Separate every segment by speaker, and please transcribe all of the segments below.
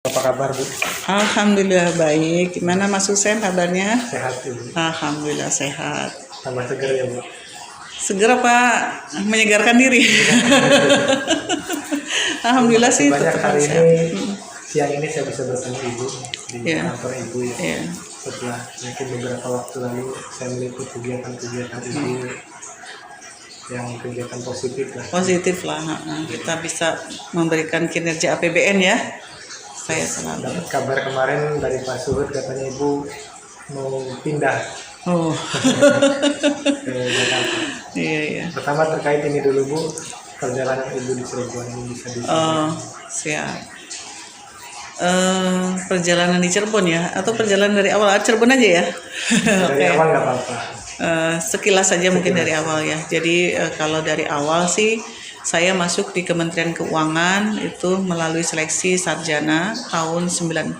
Speaker 1: Apa kabar, Bu?
Speaker 2: Alhamdulillah baik. Gimana Mas Husen kabarnya?
Speaker 1: Sehat, Ibu.
Speaker 2: Alhamdulillah sehat.
Speaker 1: Tambah segar ya, Bu?
Speaker 2: Seger apa menyegarkan diri? Alhamdulillah sih
Speaker 1: banyak
Speaker 2: tetap
Speaker 1: hari
Speaker 2: sehat.
Speaker 1: ini, siang ini saya bisa bertemu Ibu di
Speaker 2: Iya.
Speaker 1: kantor Ibu ya.
Speaker 2: Iya.
Speaker 1: Setelah mungkin beberapa waktu lalu saya meliput kegiatan-kegiatan Ibu yang kegiatan positif lah.
Speaker 2: Positif lah. Kita bisa memberikan kinerja APBN ya. Saya selalu.
Speaker 1: Dapat kabar kemarin dari Pak Suhud, katanya Ibu mau pindah
Speaker 2: Oh.
Speaker 1: ke Jakarta.
Speaker 2: Iya.
Speaker 1: Pertama terkait ini dulu, Bu, perjalanan Ibu di Cirebon ini bisa
Speaker 2: Oh, siap. Perjalanan di Cirebon ya, atau perjalanan dari awal Cirebon aja ya?
Speaker 1: dari awal nggak apa-apa.
Speaker 2: Sekilas saja mungkin dari awal ya. Jadi kalau dari awal sih saya masuk di Kementerian Keuangan itu melalui seleksi sarjana tahun 94.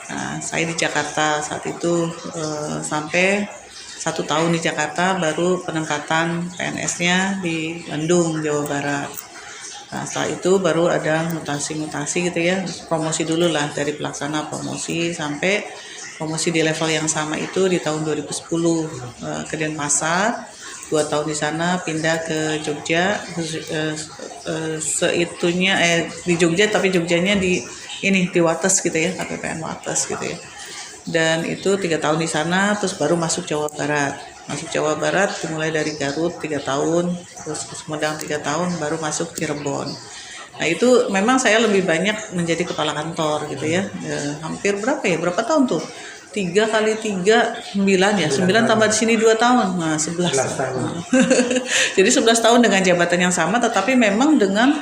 Speaker 2: Nah, saya di Jakarta saat itu sampai 1 tahun di Jakarta, baru penempatan PNS-nya di Bandung, Jawa Barat. Nah, setelah itu baru ada mutasi-mutasi gitu ya, promosi dulu lah, dari pelaksana promosi sampai promosi di level yang sama itu di tahun 2010 ke Denpasar. 2 tahun di sana, pindah ke Jogja, di Jogja, tapi Jogjanya di Wates gitu ya, KPPN Wates gitu ya. Dan itu 3 tahun di sana, terus baru masuk Jawa Barat. Masuk Jawa Barat dimulai dari Garut 3 tahun, terus ke Sumedang 3 tahun, baru masuk Cirebon. Nah itu memang saya lebih banyak menjadi kepala kantor gitu ya. Hampir berapa tahun tuh? 3 kali 3, 9 ya, 9 tambah di sini 2 tahun, nah 11 tahun. Jadi 11 tahun dengan jabatan yang sama, tetapi memang dengan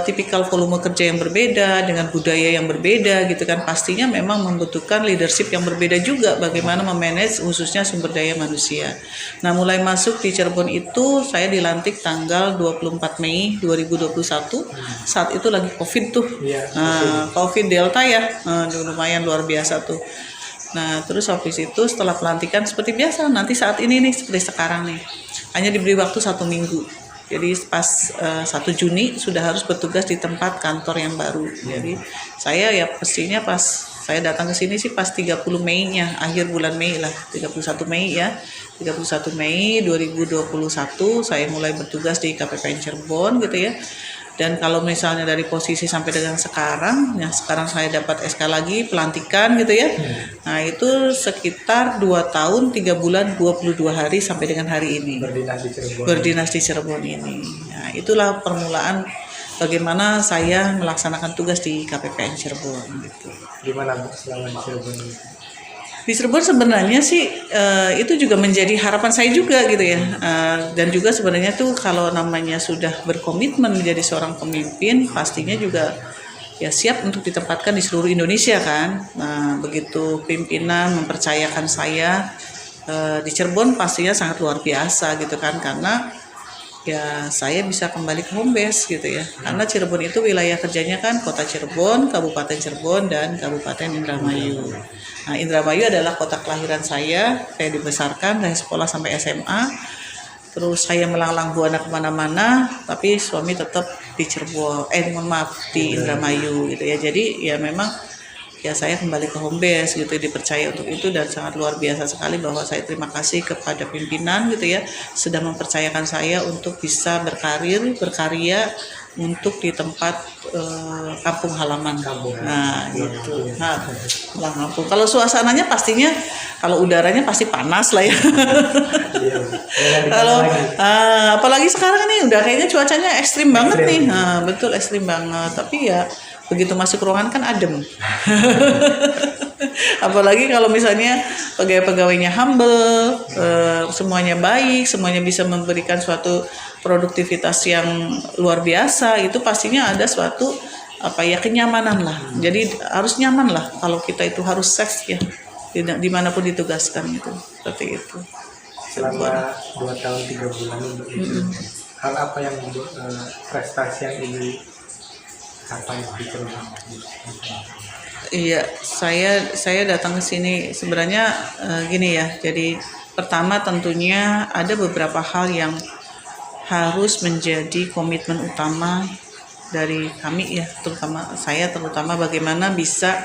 Speaker 2: tipikal volume kerja yang berbeda, dengan budaya yang berbeda gitu kan, pastinya memang membutuhkan leadership yang berbeda juga, bagaimana memanage khususnya sumber daya manusia. Nah mulai masuk di Cirebon itu saya dilantik tanggal 24 Mei 2021, saat itu lagi COVID tuh, COVID Delta ya, lumayan luar biasa tuh. Nah terus habis itu setelah pelantikan seperti biasa, nanti saat ini nih seperti sekarang nih, hanya diberi waktu 1 minggu. Jadi pas 1 Juni sudah harus bertugas di tempat kantor yang baru. Jadi saya ya pastinya pas saya datang ke sini sih pas 30 Mei-nya, akhir bulan Mei lah, 31 Mei ya. 31 Mei 2021 saya mulai bertugas di KPPN Cirebon gitu ya. Dan kalau misalnya dari posisi sampai dengan sekarang, ya sekarang saya dapat SK lagi, pelantikan gitu ya. Nah itu sekitar 2 tahun, 3 bulan, 22 hari sampai dengan hari ini. Berdinas di Cirebon ini. Nah itulah permulaan bagaimana saya melaksanakan tugas di KPPN Cirebon gitu.
Speaker 1: Gimana, Bu, selama di Cirebon ini?
Speaker 2: Di Cirebon sebenarnya sih itu juga menjadi harapan saya juga gitu ya, dan juga sebenarnya tuh kalau namanya sudah berkomitmen menjadi seorang pemimpin, pastinya juga ya siap untuk ditempatkan di seluruh Indonesia kan. Nah begitu pimpinan mempercayakan saya di Cirebon, pastinya sangat luar biasa gitu kan, karena ya saya bisa kembali ke home base gitu ya, karena Cirebon itu wilayah kerjanya kan Kota Cirebon, Kabupaten Cirebon, dan Kabupaten Indramayu. Nah Indramayu adalah kota kelahiran saya dibesarkan dari sekolah sampai SMA, terus saya melanglang buana kemana-mana, tapi suami tetap di Cirebon, di Indramayu gitu ya. Jadi ya memang ya saya kembali ke home base gitu, dipercaya untuk itu, dan sangat luar biasa sekali bahwa saya terima kasih kepada pimpinan gitu ya, sudah mempercayakan saya untuk bisa berkarya untuk di tempat kampung halaman. Nah gitu, pulang kampung. Kalau suasananya pastinya, kalau udaranya pasti panas lah ya. Kalau apalagi sekarang ini udah kayaknya cuacanya ekstrim banget nih. Nah, betul ekstrim banget, tapi ya begitu masuk ruangan kan adem. Apalagi kalau misalnya pegawai-pegawainya humble, semuanya baik, semuanya bisa memberikan suatu produktivitas yang luar biasa, itu pastinya ada suatu kenyamanan lah. Jadi harus nyaman lah kalau kita itu harus safe ya, dimanapun ditugaskan itu, seperti itu.
Speaker 1: Selama 2 tahun 3 bulan ini, hal apa yang prestasi yang ini capai di Cirebon?
Speaker 2: Iya, saya datang ke sini sebenarnya gini ya. Jadi pertama tentunya ada beberapa hal yang harus menjadi komitmen utama dari kami ya, terutama saya, terutama bagaimana bisa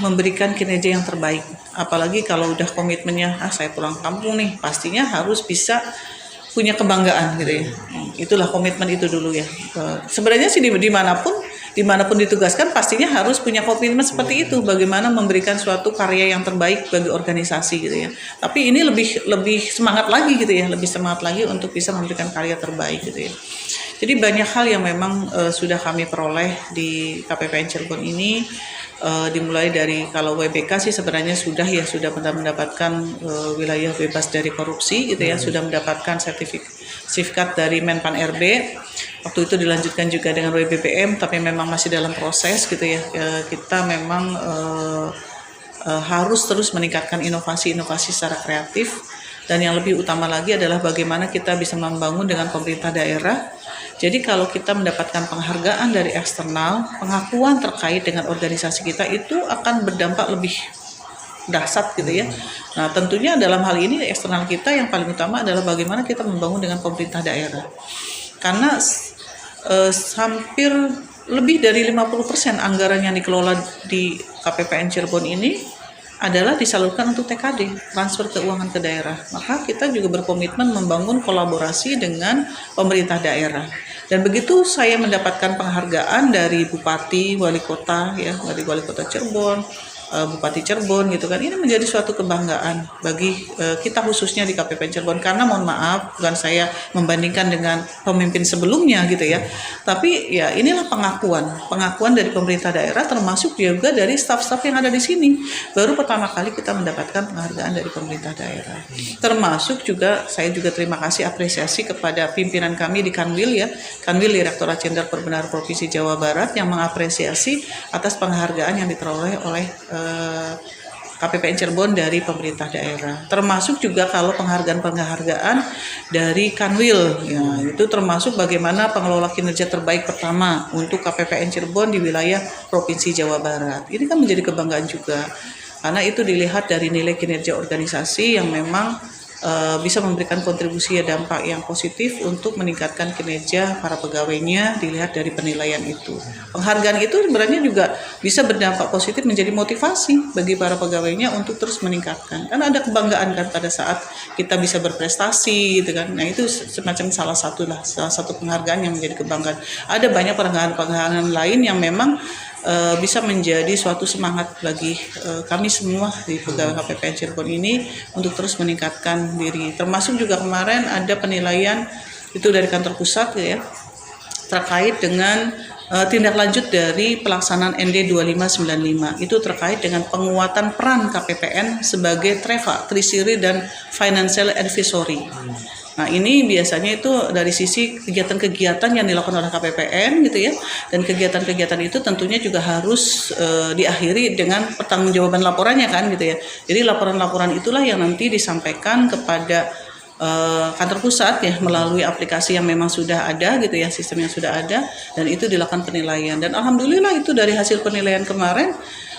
Speaker 2: memberikan kinerja yang terbaik. Apalagi kalau udah komitmennya, saya pulang kampung nih, pastinya harus bisa punya kebanggaan gitu ya. Itulah komitmen itu dulu ya. Sebenarnya sih dimanapun ditugaskan pastinya harus punya komitmen seperti itu. Bagaimana memberikan suatu karya yang terbaik bagi organisasi gitu ya. Tapi ini lebih semangat lagi gitu ya, lebih semangat lagi untuk bisa memberikan karya terbaik gitu ya. Jadi banyak hal yang memang sudah kami peroleh di KPPN Cirebon ini. Dimulai dari kalau WBK sih sebenarnya sudah mendapatkan wilayah bebas dari korupsi gitu ya, sudah mendapatkan sertifikat dari Menpan RB. Waktu itu dilanjutkan juga dengan WBBM, tapi memang masih dalam proses gitu ya. Kita memang harus terus meningkatkan inovasi-inovasi secara kreatif, dan yang lebih utama lagi adalah bagaimana kita bisa membangun dengan pemerintah daerah. Jadi kalau kita mendapatkan penghargaan dari eksternal, pengakuan terkait dengan organisasi kita itu akan berdampak lebih dahsyat gitu ya. Nah tentunya dalam hal ini eksternal kita yang paling utama adalah bagaimana kita membangun dengan pemerintah daerah. Karena hampir lebih dari 50% anggaran yang dikelola di KPPN Cirebon ini adalah disalurkan untuk TKD, transfer keuangan ke daerah. Maka kita juga berkomitmen membangun kolaborasi dengan pemerintah daerah. Dan begitu saya mendapatkan penghargaan dari Bupati, Wali Kota ya, dari Wali Kota Cirebon, Bupati Cirebon gitu kan, ini menjadi suatu kebanggaan bagi kita khususnya di KPPN Cirebon. Karena mohon maaf, bukan saya membandingkan dengan pemimpin sebelumnya gitu ya, tapi ya inilah pengakuan dari pemerintah daerah, termasuk juga dari staf-staf yang ada di sini. Baru pertama kali kita mendapatkan penghargaan dari pemerintah daerah. Termasuk juga saya juga terima kasih apresiasi kepada pimpinan kami di Kanwil ya, Kanwil Direktorat Jenderal Perbenaran Provinsi Jawa Barat yang mengapresiasi atas penghargaan yang diperoleh oleh KPPN Cirebon dari pemerintah daerah. Termasuk juga kalau penghargaan dari Kanwil ya, itu termasuk bagaimana pengelola kinerja terbaik pertama untuk KPPN Cirebon di wilayah Provinsi Jawa Barat. Ini kan menjadi kebanggaan juga karena itu dilihat dari nilai kinerja organisasi yang memang bisa memberikan kontribusi dampak yang positif untuk meningkatkan kinerja para pegawainya, dilihat dari penilaian itu. Penghargaan itu sebenarnya juga bisa berdampak positif menjadi motivasi bagi para pegawainya untuk terus meningkatkan. Kan ada kebanggaan kan pada saat kita bisa berprestasi gitu kan. Nah itu semacam salah satu penghargaan yang menjadi kebanggaan. Ada banyak penghargaan lain yang memang bisa menjadi suatu semangat bagi kami semua di pegawai KPPN Cirebon ini untuk terus meningkatkan diri. Termasuk juga kemarin ada penilaian itu dari kantor pusat ya, terkait dengan tindak lanjut dari pelaksanaan ND 2595. Itu terkait dengan penguatan peran KPPN sebagai treasury dan financial advisory. Nah ini biasanya itu dari sisi kegiatan-kegiatan yang dilakukan oleh KPPN gitu ya, dan kegiatan-kegiatan itu tentunya juga harus diakhiri dengan pertanggungjawaban laporannya kan gitu ya. Jadi laporan-laporan itulah yang nanti disampaikan kepada kantor pusat ya melalui aplikasi yang memang sudah ada gitu ya, sistem yang sudah ada, dan itu dilakukan penilaian. Dan alhamdulillah itu dari hasil penilaian kemarin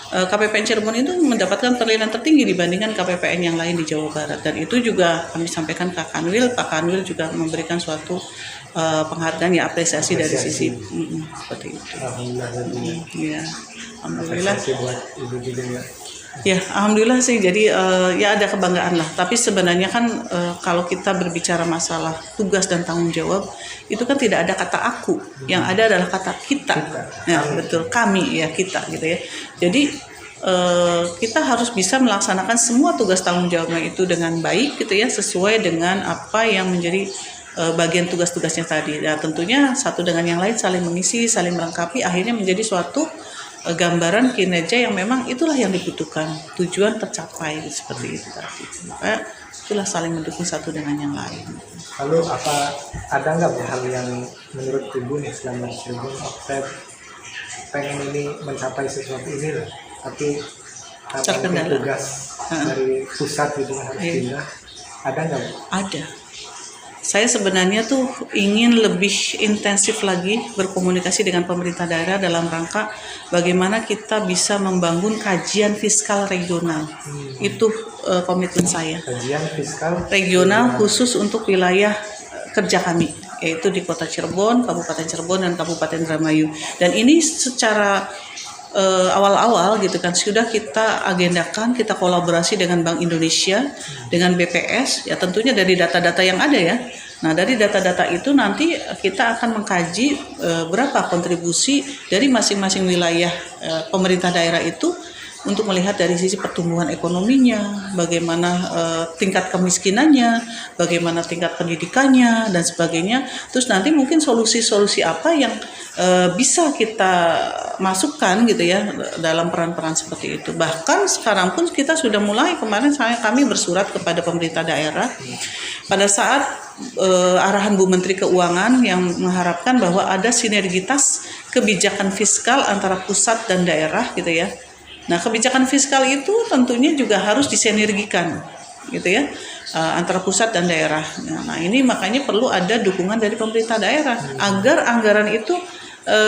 Speaker 2: KPPN Cirebon itu mendapatkan penilaian tertinggi dibandingkan KPPN yang lain di Jawa Barat, dan itu juga kami sampaikan ke Kanwil. Pak Kanwil juga memberikan suatu penghargaan ya, apresiasi dari sisi seperti itu.
Speaker 1: Alhamdulillah.
Speaker 2: Ya, alhamdulillah.
Speaker 1: Apresiasi buat Ibu juga ya.
Speaker 2: Ya, alhamdulillah sih. Jadi ya ada kebanggaan lah. Tapi sebenarnya kan kalau kita berbicara masalah tugas dan tanggung jawab, itu kan tidak ada kata aku. Yang ada adalah kata kita. Ya, betul, kami ya, kita gitu ya. Jadi kita harus bisa melaksanakan semua tugas tanggung jawabnya itu dengan baik gitu ya, sesuai dengan apa yang menjadi bagian tugas-tugasnya tadi. Ya, tentunya satu dengan yang lain saling mengisi, saling melengkapi, akhirnya menjadi suatu gambaran kinerja yang memang itulah yang dibutuhkan, tujuan tercapai seperti itu tadi. Maka itulah saling mendukung satu dengan yang lain.
Speaker 1: Lalu ada nggak hal yang menurut Ibu nih selama Cirebon, saya pengen ini mencapai sesuatu ini lah, tapi karena tugas dari pusat gitu harus pindah, ada nggak?
Speaker 2: Ada. Saya sebenarnya tuh ingin lebih intensif lagi berkomunikasi dengan pemerintah daerah dalam rangka bagaimana kita bisa membangun kajian fiskal regional. Itu komitmen saya.
Speaker 1: Kajian fiskal
Speaker 2: regional khusus untuk wilayah kerja kami. yaitu di Kota Cirebon, Kabupaten Cirebon, dan Kabupaten Indramayu. Dan ini secara awal-awal gitu kan sudah kita agendakan, kita kolaborasi dengan Bank Indonesia, dengan BPS, ya tentunya dari data-data yang ada ya. Nah, dari data-data itu nanti kita akan mengkaji berapa kontribusi dari masing-masing wilayah pemerintah daerah itu untuk melihat dari sisi pertumbuhan ekonominya, bagaimana tingkat kemiskinannya, bagaimana tingkat pendidikannya, dan sebagainya. Terus nanti mungkin solusi-solusi apa yang bisa kita masukkan gitu ya dalam peran-peran seperti itu. Bahkan sekarang pun kita sudah mulai, kemarin kami bersurat kepada pemerintah daerah pada saat arahan Bu Menteri Keuangan yang mengharapkan bahwa ada sinergitas kebijakan fiskal antara pusat dan daerah gitu ya. Nah, kebijakan fiskal itu tentunya juga harus disinergikan gitu ya antara pusat dan daerah. Nah, ini makanya perlu ada dukungan dari pemerintah daerah agar anggaran itu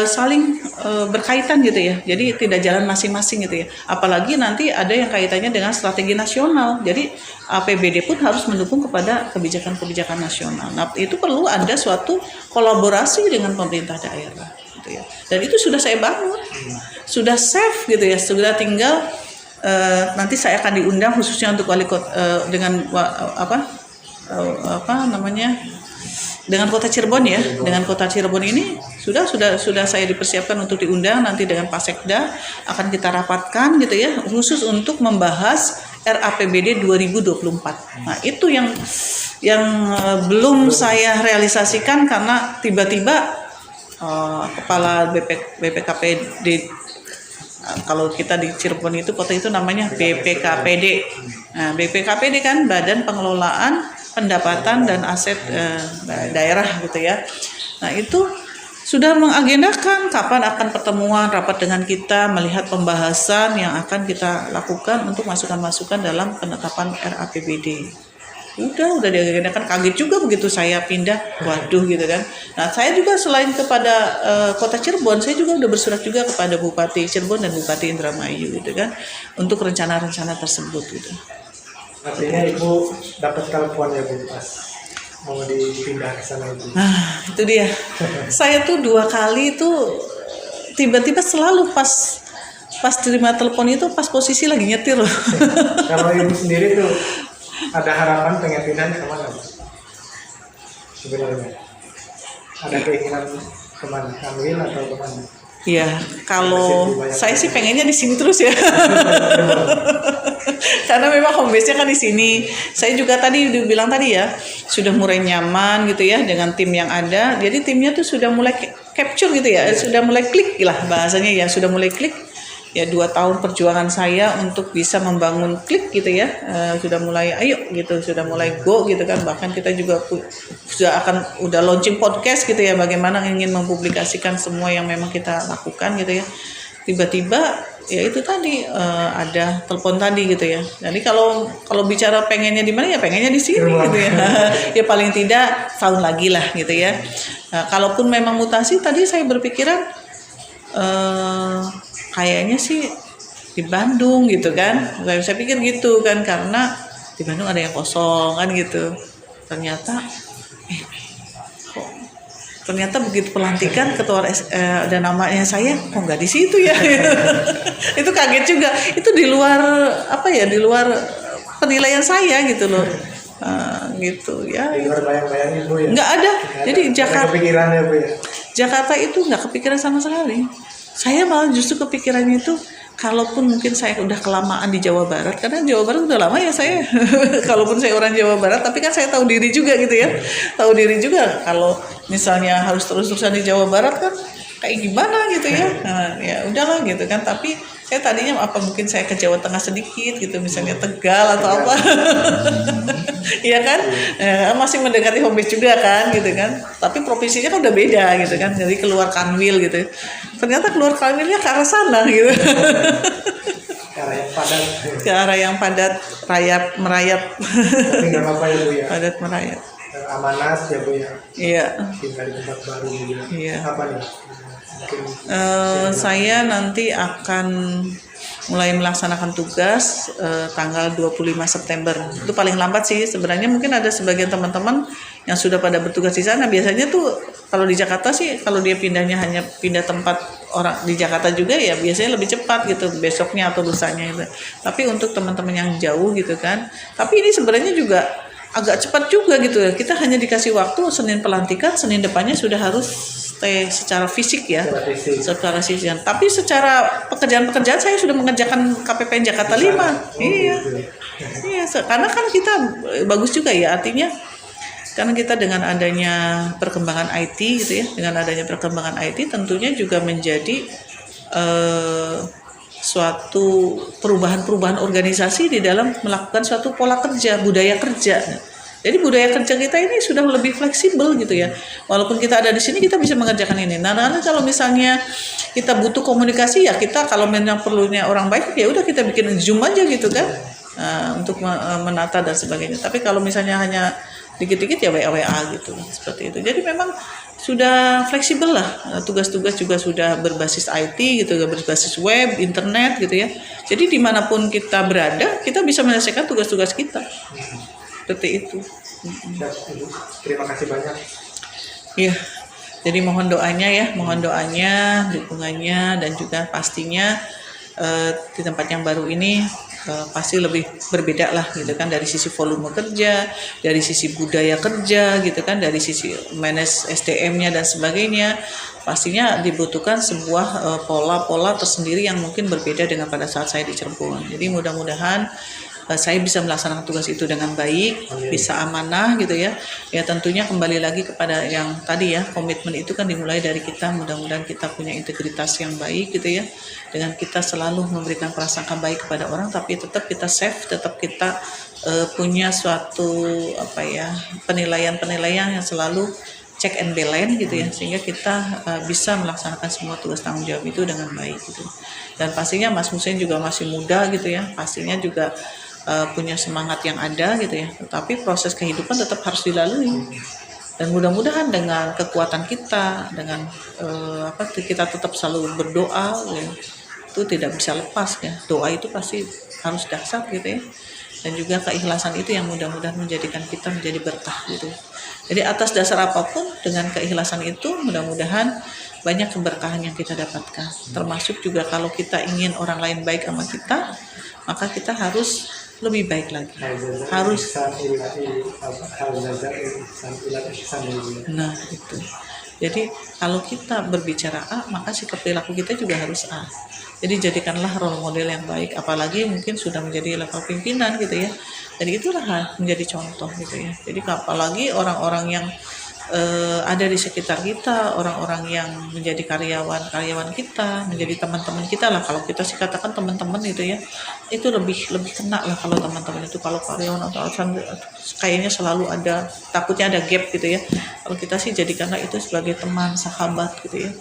Speaker 2: saling berkaitan gitu ya. Jadi tidak jalan masing-masing gitu ya. Apalagi nanti ada yang kaitannya dengan strategi nasional. Jadi APBD pun harus mendukung kepada kebijakan-kebijakan nasional. Nah, itu perlu ada suatu kolaborasi dengan pemerintah daerah gitu ya. Dan itu sudah saya bangun. Sudah safe gitu ya, sudah tinggal nanti saya akan diundang khususnya untuk wali kota dengan dengan Kota Cirebon ya, dengan Kota Cirebon ini sudah saya dipersiapkan untuk diundang nanti dengan Pak Sekda, akan kita rapatkan gitu ya, khusus untuk membahas RAPBD 2024. Nah, itu yang belum saya realisasikan karena tiba-tiba kepala BPKPD, kalau kita di Cirebon itu kota itu namanya BPKPD. Nah, BPKPD kan Badan Pengelolaan Pendapatan dan Aset Daerah gitu ya. Nah, itu sudah mengagendakan kapan akan pertemuan rapat dengan kita, melihat pembahasan yang akan kita lakukan untuk masukan-masukan dalam penetapan RAPBD. Udah diagendakan, kaget juga begitu saya pindah, waduh gitu kan. Nah, saya juga selain kepada Kota Cirebon, saya juga udah bersurat juga kepada Bupati Cirebon dan Bupati Indramayu gitu kan, untuk rencana-rencana tersebut gitu.
Speaker 1: Artinya Ibu dapat telepon ya Bu pas mau dipindah ke sana itu.
Speaker 2: Nah, itu dia. Saya tuh 2 kali itu tiba-tiba selalu pas terima telepon itu pas posisi lagi nyetir loh.
Speaker 1: Kalau Ibu sendiri tuh ada harapan pengen pindah kemana Bu? Sebenarnya ada keinginan kemana? Ambil atau kemana?
Speaker 2: Iya, kalau saya sih pengennya di sini terus ya. Karena memang home base-nya kan di sini. Saya juga tadi bilang tadi ya, sudah mulai nyaman gitu ya dengan tim yang ada. Jadi timnya tuh sudah mulai capture gitu ya, sudah mulai klik lah bahasanya ya, sudah mulai klik. Ya 2 tahun perjuangan saya untuk bisa membangun klik gitu ya, sudah mulai ayo gitu, sudah mulai go gitu kan. Bahkan kita juga udah launching podcast gitu ya, bagaimana ingin mempublikasikan semua yang memang kita lakukan gitu ya. Tiba-tiba ya itu tadi ada telepon tadi gitu ya. Jadi kalau bicara pengennya di mana ya pengennya di sini gitu ya. Ya paling tidak tahun lagi lah gitu ya. Nah, kalaupun memang mutasi tadi saya berpikiran kayaknya sih di Bandung gitu kan. Saya pikir gitu kan, karena di Bandung ada yang kosong kan gitu. Ternyata begitu pelantikan ketua ada namanya saya, kok nggak di situ ya. Itu kaget juga. Itu di luar di luar penilaian saya gitu loh. Gitu ya.
Speaker 1: Di luar bayang-bayang Ibu ya.
Speaker 2: Nggak ada. Jadi Jakarta.
Speaker 1: Kepikiran ya Bu ya.
Speaker 2: Jakarta itu nggak kepikiran sama sekali. Saya malah justru kepikirannya itu, kalaupun mungkin saya udah kelamaan di Jawa Barat, karena Jawa Barat udah lama ya saya. Kalaupun saya orang Jawa Barat, tapi kan saya tahu diri juga gitu ya. Tahu diri juga kalau misalnya harus terus-terusan di Jawa Barat kan kayak gimana gitu ya. Nah, ya udahlah gitu kan. Tapi saya tadinya mungkin saya ke Jawa Tengah sedikit gitu, misalnya Tegal atau apa. Iya kan, masih mendekati home base juga kan gitu kan. Tapi provinsinya kan udah beda gitu kan, jadi keluar Kanwil gitu. Ternyata keluar Kanwilnya ke arah sana gitu.
Speaker 1: Ke arah yang padat.
Speaker 2: Ke arah yang padat, merayap.
Speaker 1: Tapi nggak apa-apa ya Bu ya.
Speaker 2: Padat merayap.
Speaker 1: Amanat ya Bu ya.
Speaker 2: Iya.
Speaker 1: Tinggal di tempat baru juga.
Speaker 2: Iya.
Speaker 1: Apa nih?
Speaker 2: Saya nanti akan mulai melaksanakan tugas tanggal 25 September. Itu paling lambat sih sebenarnya. Mungkin ada sebagian teman-teman yang sudah pada bertugas di sana. Biasanya tuh kalau di Jakarta sih, kalau dia pindahnya hanya pindah tempat orang di Jakarta juga ya biasanya lebih cepat gitu, besoknya atau lusanya gitu. Tapi untuk teman-teman yang jauh gitu kan, tapi ini sebenarnya juga agak cepat juga gitu ya. Kita hanya dikasih waktu Senin pelantikan, Senin depannya sudah harus stay secara fisik ya, secara fisik. Tapi secara pekerjaan-pekerjaan saya sudah mengerjakan KPPN Jakarta 5. Iya. Iya, karena kan kita bagus juga ya, artinya karena kita dengan adanya perkembangan IT gitu ya, dengan adanya perkembangan IT tentunya juga menjadi suatu perubahan-perubahan organisasi di dalam melakukan suatu pola kerja, budaya kerja. Jadi budaya kerja kita ini sudah lebih fleksibel gitu ya. Walaupun kita ada di sini kita bisa mengerjakan ini. Nah, kalau misalnya kita butuh komunikasi ya kita kalau memang perlunya orang baik ya udah kita bikin Zoom aja gitu kan. Untuk menata dan sebagainya. Tapi kalau misalnya hanya dikit-dikit ya WA gitu seperti itu. Jadi memang sudah fleksibel lah, tugas-tugas juga sudah berbasis IT gitu, berbasis web, internet gitu ya. Jadi dimanapun kita berada, kita bisa menyelesaikan tugas-tugas kita. Seperti itu.
Speaker 1: Terima kasih banyak.
Speaker 2: Iya. Jadi mohon doanya, dukungannya dan juga pastinya di tempat yang baru ini pasti lebih berbeda lah gitu kan, dari sisi volume kerja, dari sisi budaya kerja gitu kan, dari sisi manage SDM-nya dan sebagainya. Pastinya dibutuhkan sebuah pola-pola tersendiri yang mungkin berbeda dengan pada saat saya di Cirebon. Jadi mudah-mudahan saya bisa melaksanakan tugas itu dengan baik, bisa amanah gitu ya. Ya tentunya kembali lagi kepada yang tadi ya, komitmen itu kan dimulai dari kita. Mudah-mudahan kita punya integritas yang baik gitu ya. Dengan kita selalu memberikan prasangka baik kepada orang, tapi tetap kita safe, tetap kita punya suatu penilaian-penilaian yang selalu check and balance gitu ya, sehingga kita bisa melaksanakan semua tugas tanggung jawab itu dengan baik gitu. Dan pastinya Mas Hussein juga masih muda gitu ya, pastinya juga punya semangat yang ada gitu ya, tetapi proses kehidupan tetap harus dilalui. Dan mudah-mudahan dengan kekuatan kita, dengan kita tetap selalu berdoa ya, itu tidak bisa lepas ya, doa itu pasti harus dasar gitu ya. Dan juga keikhlasan itu yang mudah-mudahan menjadikan kita menjadi berkah gitu. Jadi atas dasar apapun dengan keikhlasan itu mudah-mudahan banyak keberkahan yang kita dapatkan. Termasuk juga kalau kita ingin orang lain baik sama kita, maka kita harus lebih baik lagi. Harus. Nah itu. Jadi kalau kita berbicara A, maka sikap perilaku kita juga harus A. Jadi jadikanlah role model yang baik, apalagi mungkin sudah menjadi level pimpinan gitu ya. Jadi itulah menjadi contoh gitu ya. Jadi apalagi orang-orang yang ada di sekitar kita, orang-orang yang menjadi karyawan kita, menjadi teman-teman kita lah. Kalau kita sih katakan teman-teman itu ya, itu lebih kena lah kalau teman-teman itu. Kalau karyawan atau kayaknya selalu ada, takutnya ada gap gitu ya. Kalau kita sih jadikanlah itu sebagai teman, sahabat gitu ya.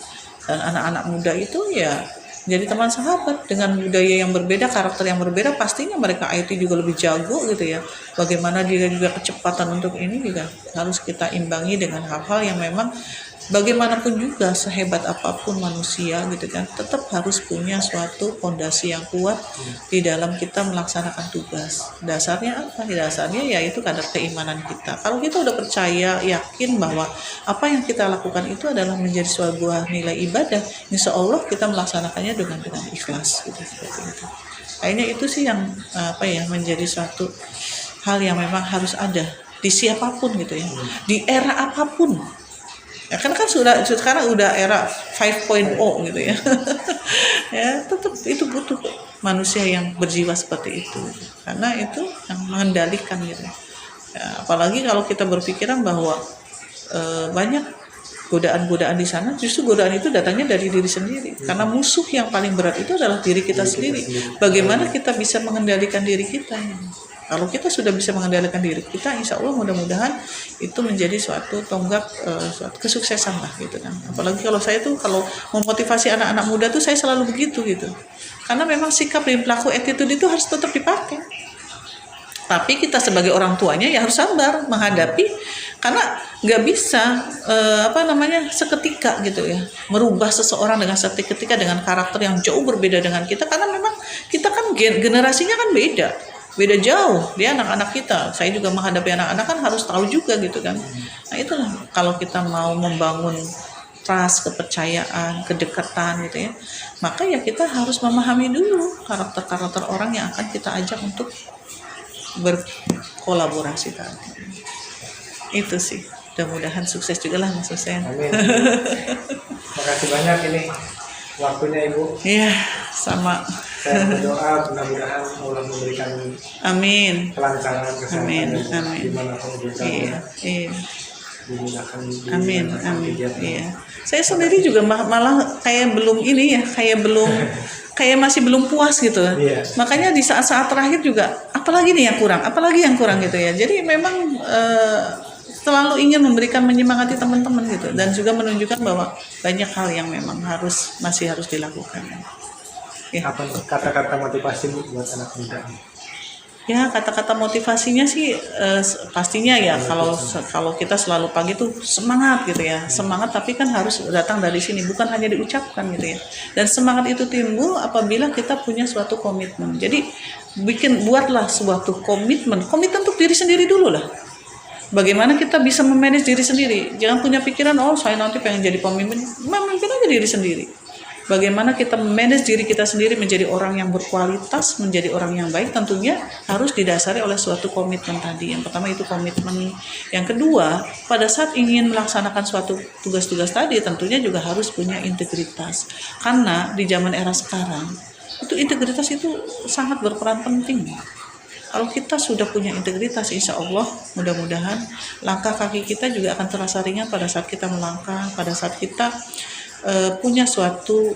Speaker 2: Dan anak-anak muda itu ya jadi teman sahabat dengan budaya yang berbeda, karakter yang berbeda, pastinya mereka IT juga lebih jago gitu ya. Bagaimana dia juga kecepatan untuk ini juga harus kita imbangi dengan hal-hal yang memang bagaimanapun juga sehebat apapun manusia gitu kan, tetap harus punya suatu fondasi yang kuat di dalam kita melaksanakan tugas. Dasarnya apa? Dasarnya yaitu kadar keimanan kita. Kalau kita udah percaya, yakin bahwa apa yang kita lakukan itu adalah menjadi sebuah nilai ibadah, insya Allah kita melaksanakannya dengan ikhlas gitu, seperti itu. Kayaknya itu sih yang menjadi suatu hal yang memang harus ada di siapapun gitu ya, di era apapun. Ya kan sekarang udah era 5.0 gitu ya. Ya tetap itu butuh manusia yang berjiwa seperti itu, karena itu yang mengendalikan gitu. Ya, apalagi kalau kita berpikiran bahwa banyak godaan-godaan di sana, justru godaan itu datangnya dari diri sendiri. Karena musuh yang paling berat itu adalah diri kita sendiri. Bagaimana kita bisa mengendalikan diri kita? Kalau kita sudah bisa mengendalikan diri kita, insya Allah mudah-mudahan itu menjadi suatu tonggak, suatu kesuksesan lah gitu kan. Apalagi kalau saya tuh kalau memotivasi anak-anak muda tuh saya selalu begitu gitu. Karena memang sikap dan pelaku attitude itu harus tetap dipakai. Tapi kita sebagai orang tuanya ya harus sabar menghadapi, karena nggak bisa seketika gitu ya merubah seseorang dengan seketika dengan karakter yang jauh berbeda dengan kita, karena memang kita kan generasinya kan beda jauh, dia anak-anak kita, saya juga menghadapi anak-anak kan harus tahu juga gitu kan. Nah itulah kalau kita mau membangun trust, kepercayaan, kedekatan gitu ya, maka ya kita harus memahami dulu karakter-karakter orang yang akan kita ajak untuk berkolaborasi tadi. Itu sih, mudah-mudahan sukses juga lah Mas Hussein.
Speaker 1: Amin. Makasih banyak ini waktunya Ibu.
Speaker 2: Iya, sama.
Speaker 1: Saya berdoa mudah-mudahan Allah memberikan
Speaker 2: Amin.
Speaker 1: kelancaran kesehatan
Speaker 2: Amin. Amin.
Speaker 1: dimanapun juga.
Speaker 2: Iya, iya.
Speaker 1: Dimudahkan
Speaker 2: Amin,
Speaker 1: dimudahkan
Speaker 2: amin.
Speaker 1: kegiatan.
Speaker 2: Iya. Saya sendiri juga malah kayak belum ini ya, kayak masih belum puas gitu.
Speaker 1: Iya.
Speaker 2: Makanya di saat-saat terakhir juga, apalagi nih yang kurang gitu ya. Jadi memang selalu ingin memberikan menyemangati teman-teman gitu, dan juga menunjukkan bahwa banyak hal yang memang masih harus dilakukan. Ya.
Speaker 1: Apa nih kata-kata motivasi Bu buat anak muda?
Speaker 2: Ya, kata-kata motivasinya sih pastinya ya kalau kita selalu pagi tuh semangat gitu ya. Semangat tapi kan harus datang dari sini, bukan hanya diucapkan gitu ya. Dan semangat itu timbul apabila kita punya suatu komitmen. Jadi buatlah suatu komitmen untuk diri sendiri dulu lah. Bagaimana kita bisa memanage diri sendiri. Jangan punya pikiran, oh saya nanti pengen jadi pemimpin. Memimpin aja diri sendiri. Bagaimana kita memanage diri kita sendiri menjadi orang yang berkualitas, menjadi orang yang baik, tentunya harus didasari oleh suatu komitmen tadi. Yang pertama itu komitmen. Yang kedua, pada saat ingin melaksanakan suatu tugas-tugas tadi, tentunya juga harus punya integritas. Karena di zaman era sekarang, itu integritas itu sangat berperan penting. Kalau kita sudah punya integritas, insya Allah mudah-mudahan langkah kaki kita juga akan terasa ringan pada saat kita melangkah, pada saat kita punya suatu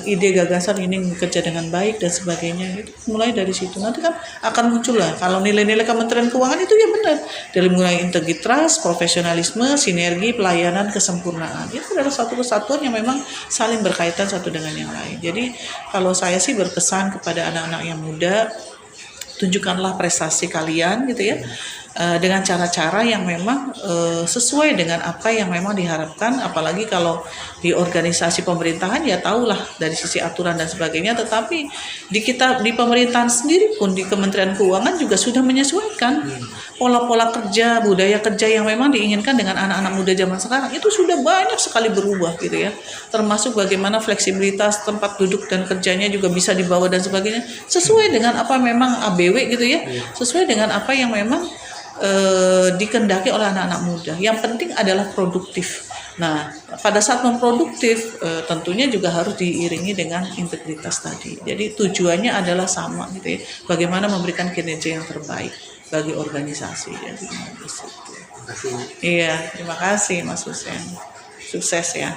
Speaker 2: ide gagasan ini bekerja dengan baik dan sebagainya. Itu mulai dari situ nanti kan akan muncul lah kalau nilai-nilai Kementerian Keuangan itu ya benar, dari mulai integritas, profesionalisme, sinergi, pelayanan, kesempurnaan. Itu adalah satu kesatuan yang memang saling berkaitan satu dengan yang lain. Jadi kalau saya sih berkesan kepada anak-anak yang muda, tunjukkanlah prestasi kalian gitu ya, dengan cara-cara yang memang sesuai dengan apa yang memang diharapkan. Apalagi kalau di organisasi pemerintahan ya tahulah dari sisi aturan dan sebagainya, tetapi di pemerintahan sendiri pun di Kementerian Keuangan juga sudah menyesuaikan pola-pola kerja, budaya kerja yang memang diinginkan dengan anak-anak muda zaman sekarang itu sudah banyak sekali berubah gitu ya. Termasuk bagaimana fleksibilitas tempat duduk dan kerjanya juga bisa dibawa dan sebagainya sesuai dengan apa memang ABW gitu ya, sesuai dengan apa yang memang dikendaki oleh anak-anak muda. Yang penting adalah produktif. Nah, pada saat memproduktif tentunya juga harus diiringi dengan integritas tadi. Jadi tujuannya adalah sama gitu ya. Bagaimana memberikan kinerja yang terbaik bagi organisasi. Jadi di situ. Iya, terima kasih Mas Hussein. Sukses ya.